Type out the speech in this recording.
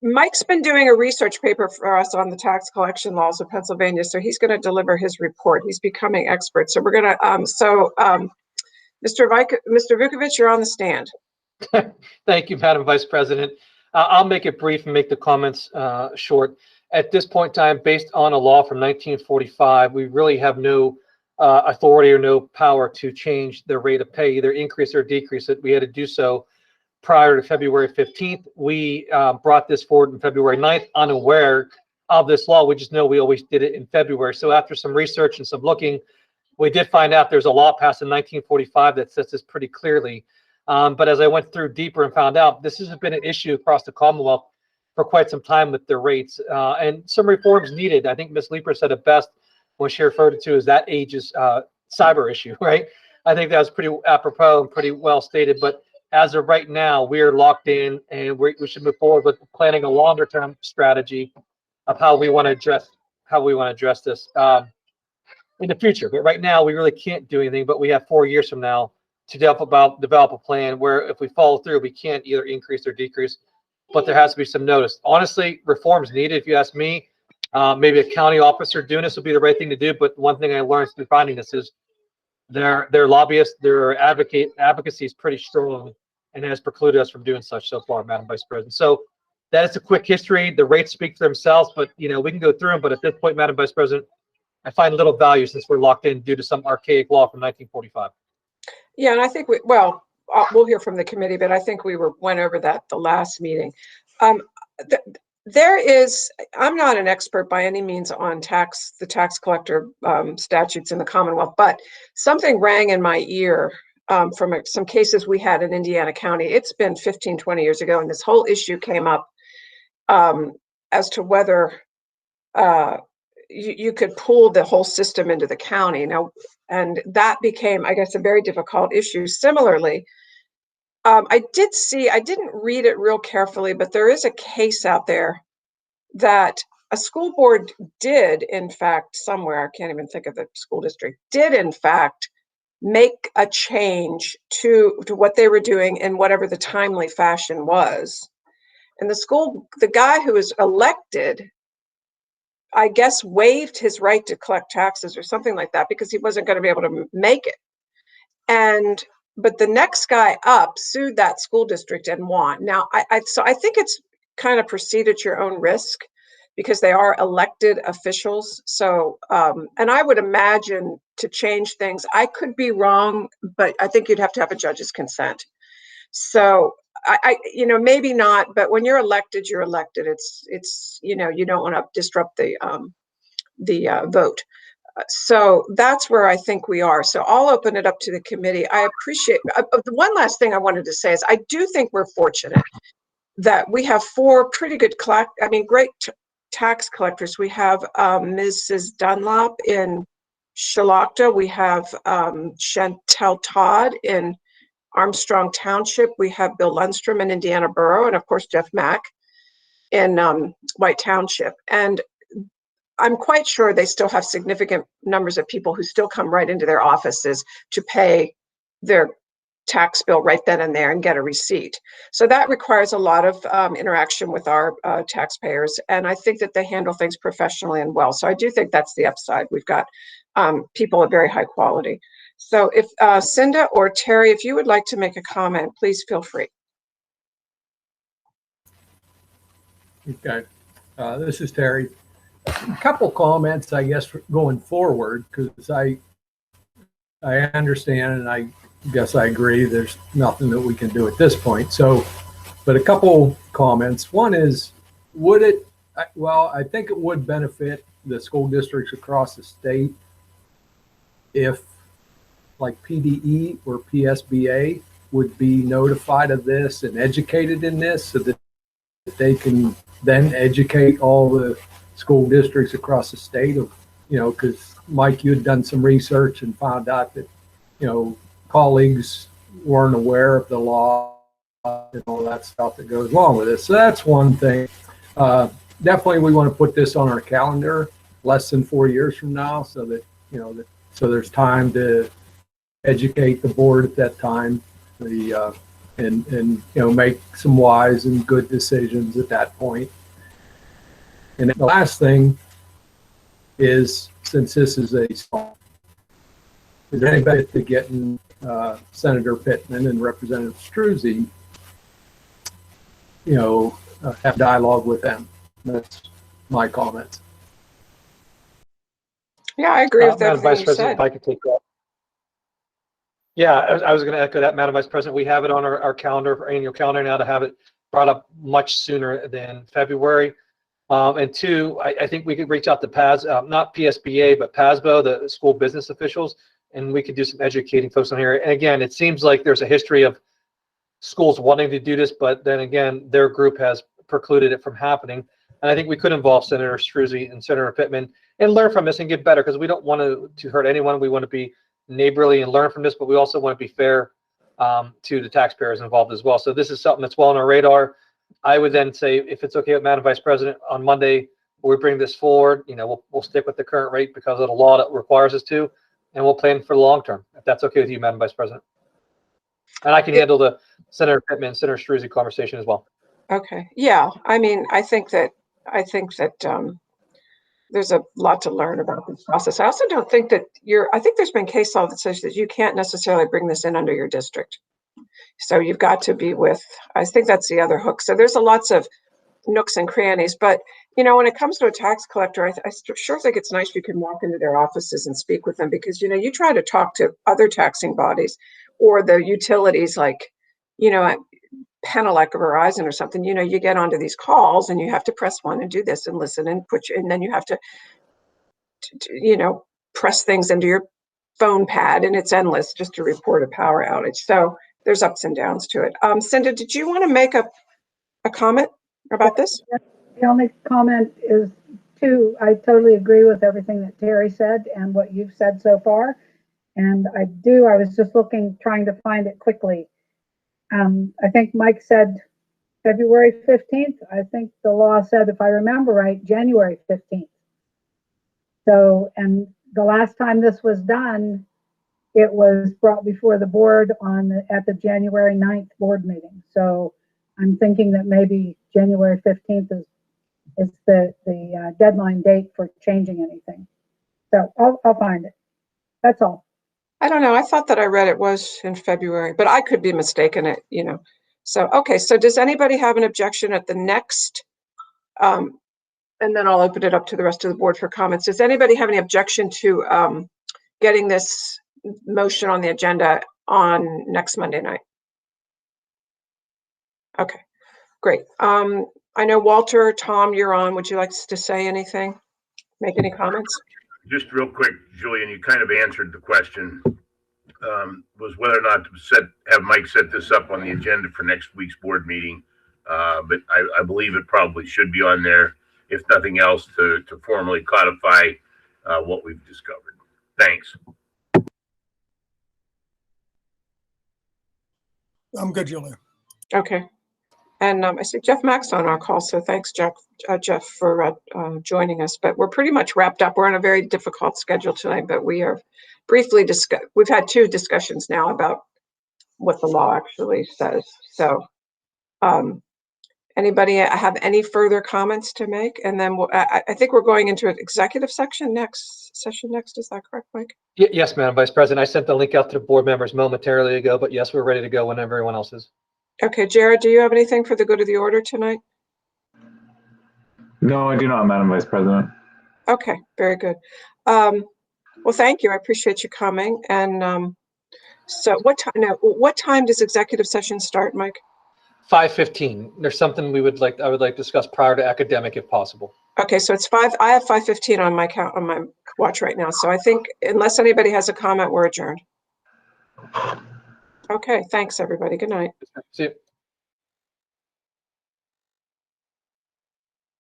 Mike's been doing a research paper for us on the tax collection laws of Pennsylvania, so he's going to deliver his report. He's becoming expert. So we're going to, Mr. Vukovic, you're on the stand. Thank you, Madam Vice President. I'll make it brief and make the comments short. At this point in time, based on a law from 1945, we really have no authority or no power to change the rate of pay, either increase or decrease it. We had to do so prior to February 15th. We brought this forward on February 9th, unaware of this law. We just know we always did it in February. So after some research and some looking, we did find out there's a law passed in 1945 that says this pretty clearly. But as I went through deeper and found out, this has been an issue across the Commonwealth for quite some time with their rates, and some reforms needed. I think Ms. Leeper said it best when she referred to as that age's cyber issue, right? I think that was pretty apropos and pretty well stated. But as of right now, we are locked in, and we should move forward with planning a longer-term strategy of how we want to address this in the future. But right now, we really can't do anything. But we have 4 years from now to develop a plan where, if we follow through, we can't either increase or decrease. But there has to be some notice. Honestly, reforms needed, if you ask me. Maybe a county officer doing this would be the right thing to do. But one thing I learned through finding this is their lobbyists, their advocacy is pretty strong, and has precluded us from doing such so far, Madam Vice President. So that is a quick history. The rates speak for themselves, but we can go through them. But at this point, Madam Vice President, I find little value since we're locked in due to some archaic law from 1945. Yeah, and I think we'll hear from the committee, but I think we went over that the last meeting. I'm not an expert by any means on the tax collector statutes in the Commonwealth, but something rang in my ear from some cases we had in Indiana County. It's been 15, 20 years ago, and this whole issue came up as to whether you could pull the whole system into the county. Now, and that became, I guess, a very difficult issue. Similarly, I didn't read it real carefully, but there is a case out there that a school board did, in fact, somewhere, I can't even think of the school district, did, in fact, make a change to what they were doing in whatever the timely fashion was. And the guy who was elected, I guess, waived his right to collect taxes or something like that because he wasn't going to be able to make it. But the next guy up sued that school district and won. Now, so I think it's kind of proceed at your own risk because they are elected officials. So, and I would imagine to change things, I could be wrong, but I think you'd have to have a judge's consent. So maybe not, but when you're elected, you're elected. It's you don't want to disrupt the vote. So that's where I think we are. So I'll open it up to the committee. I appreciate, the one last thing I wanted to say is I do think we're fortunate that we have 4 pretty good, great tax collectors. We have Mrs. Dunlop in Shalakta. We have Chantel Todd in Armstrong Township. We have Bill Lundstrom in Indiana Borough, and of course Jeff Mack in White Township. And I'm quite sure they still have significant numbers of people who still come right into their offices to pay their tax bill right then and there and get a receipt. So that requires a lot of interaction with our taxpayers. And I think that they handle things professionally and well. So I do think that's the upside. We've got people of very high quality. So if Cinda or Terry, if you would like to make a comment, please feel free. Okay, this is Terry. A couple comments, I guess, going forward, because I understand and I guess I agree there's nothing that we can do at this point. So, but a couple comments. One is, I think it would benefit the school districts across the state if like PDE or PSBA would be notified of this and educated in this so that they can then educate all the school districts across the state of, because Mike, you had done some research and found out that, colleagues weren't aware of the law and all that stuff that goes along with it. So that's one thing. Definitely we want to put this on our calendar less than 4 years from now so that, so there's time to educate the board at that time, the and make some wise and good decisions at that point. And the last thing is, since this is is there any benefit to getting Senator Pittman and Representative Struzzi, have dialogue with them? That's my comments. Yeah, I agree with Madam everything Vice you President, said. if I could take that. Yeah, I was going to echo that, Madam Vice President. We have it on our calendar, our annual calendar now, to have it brought up much sooner than February. And two, I think we could reach out to not PSBA, but PASBO, the school business officials, and we could do some educating folks on here. And again, it seems like there's a history of schools wanting to do this, but then again, their group has precluded it from happening. And I think we could involve Senator Struzzi and Senator Pittman and learn from this and get better, because we don't want to hurt anyone. We want to be neighborly and learn from this, but we also want to be fair to the taxpayers involved as well. So this is something that's well on our radar. I would then say, if it's okay with Madam Vice President, on Monday, we bring this forward, we'll stick with the current rate because of the law that requires us to, and we'll plan for the long term, if that's okay with you, Madam Vice President. And I can handle the Senator Pittman, Senator Struzzi conversation as well. Okay. Yeah. I mean, I think that there's a lot to learn about this process. I also don't think that I think there's been case law that says that you can't necessarily bring this in under your district. So you've got to be I think that's the other hook. So there's lots of nooks and crannies, but when it comes to a tax collector, I sure think it's nice you can walk into their offices and speak with them, because, you try to talk to other taxing bodies or the utilities, like, Penelec or Verizon or something, you get onto these calls and you have to press one and do this and listen and and then you have to press things into your phone pad, and it's endless just to report a power outage. So there's ups and downs to it. Cinda, did you want to make a comment about this? The only comment is, I totally agree with everything that Terry said and what you've said so far. And I was just trying to find it quickly. I think Mike said February 15th. I think the law said, if I remember right, January 15th. So, and the last time this was done, it was brought before the board at the January 9th board meeting. So I'm thinking that maybe January 15th is the deadline date for changing anything. So I'll find it. That's all. I don't know. I thought that I read it was in February, but I could be mistaken. So, okay. So does anybody have an objection at the next, and then I'll open it up to the rest of the board for comments. Does anybody have any objection to getting this motion on the agenda on next Monday night? Okay, great. I know Walter, Tom, you're on. Would you like to say anything? Make any comments? Just real quick, Julian, you kind of answered the question. Was whether or not to have Mike set this up on the agenda for next week's board meeting. But I believe it probably should be on there, if nothing else, to formally codify what we've discovered. Thanks. I'm good, Julia. Okay. And I see Jeff Mack's on our call, so thanks, Jeff, for joining us. But we're pretty much wrapped up. We're on a very difficult schedule tonight, but we are briefly we've had 2 discussions now about what the law actually says. So anybody have any further comments to make? And then I think we're going into an executive session next. Is that correct, Mike? Yes, Madam Vice President. I sent the link out to the board members momentarily ago, but yes, we're ready to go when everyone else is. Okay, Jared, do you have anything for the good of the order tonight? No, I do not, Madam Vice President. Okay, very good. Well, thank you. I appreciate you coming. And so what time does executive session start, Mike? 5:15. There's something I would like to discuss prior to academic, if possible. Okay, so it's 5. I have 5:15 on my watch right now. So I think unless anybody has a comment, we're adjourned. Okay, thanks everybody. Good night. See you.